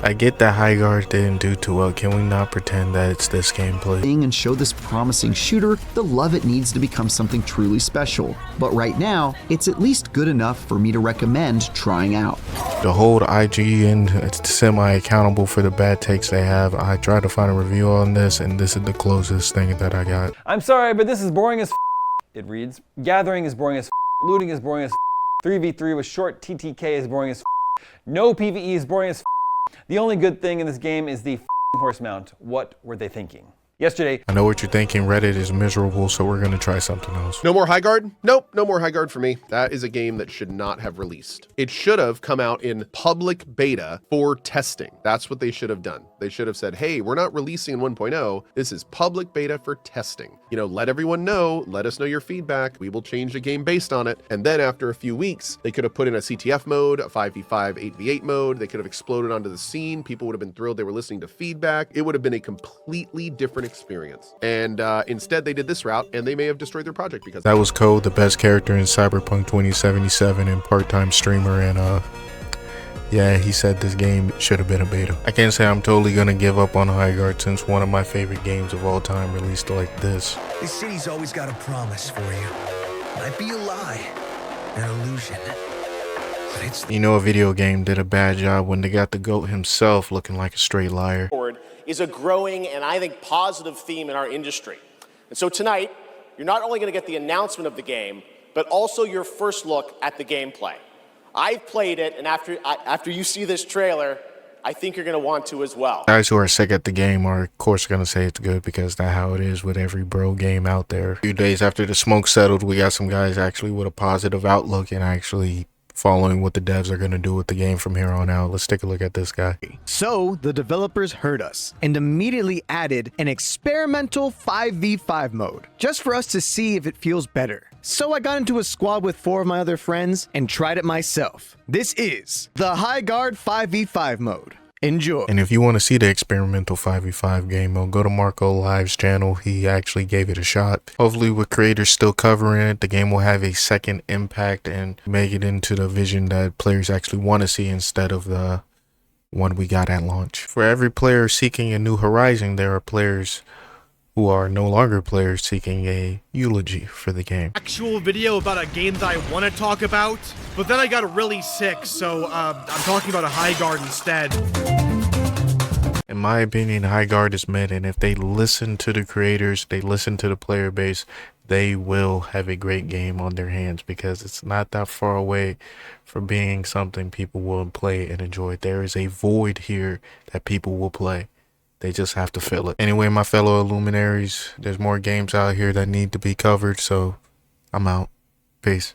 I get that HighGuard didn't do too well. Can we not pretend that it's this gameplay? And show this promising shooter the love it needs to become something truly special. But right now, it's at least good enough for me to recommend trying out. To hold IGN semi-accountable for the bad takes they have, I tried to find a review on this, and this is the closest thing that I got. I'm sorry, but this is boring as It reads, gathering is boring as looting is boring as 3v3 with short TTK is boring as no PvE is boring as The only good thing in this game is the horse mount. What were they thinking? Yesterday, I know what you're thinking. Reddit is miserable, so we're going to try something else. No more HighGuard? Nope, no more HighGuard for me. That is a game that should not have released. It should have come out in public beta for testing. That's what they should have done. They should have said, hey, we're not releasing in 1.0. This is public beta for testing. You know, let everyone know, let us know your feedback. We will change the game based on it. And then after a few weeks, they could have put in a CTF mode, a 5v5, 8v8 mode. They could have exploded onto the scene. People would have been thrilled they were listening to feedback. It would have been a completely different experience. And instead they did this route, and they may have destroyed their project because that was Code, the best character in Cyberpunk 2077 and part-time streamer, and yeah, he said this game should have been a beta. I can't say I'm totally gonna give up on HighGuard since one of my favorite games of all time released like this. This city's always got a promise for you. Might be a lie, an illusion. But it's You know, a video game did a bad job when they got the GOAT himself looking like a straight liar. Is a growing and I think positive theme in our industry. And so tonight, you're not only going to get the announcement of the game, but also your first look at the gameplay. I've played it, and after you see this trailer, I think you're going to want to as well. Guys who are sick at the game are, of course, going to say it's good because that's how it is with every bro game out there. A few days after the smoke settled, we got some guys actually with a positive outlook and actually following what the devs are going to do with the game from here on out. Let's take a look at this guy. So the developers heard us and immediately added an experimental 5v5 mode just for us to see if it feels better. So I got into a squad with 4 of my other friends and tried it myself. This is the HighGuard 5v5 mode. Enjoy. And if you want to see the experimental 5v5 game mode, go to Marco Live's channel. He actually gave it a shot. Hopefully with creators still covering it, the game will have a second impact and make it into the vision that players actually want to see instead of the one we got at launch. For every player seeking a new horizon, there are players who are no longer players seeking a eulogy for the game. Actual video about a game that I want to talk about, but then I got really sick, so I'm talking about a HighGuard instead. In my opinion, HighGuard is mid, and if they listen to the creators, they listen to the player base, they will have a great game on their hands because it's not that far away from being something people will play and enjoy. There is a void here that people will play. They just have to fill it. Anyway, my fellow Illuminaries, there's more games out here that need to be covered, so I'm out. Peace.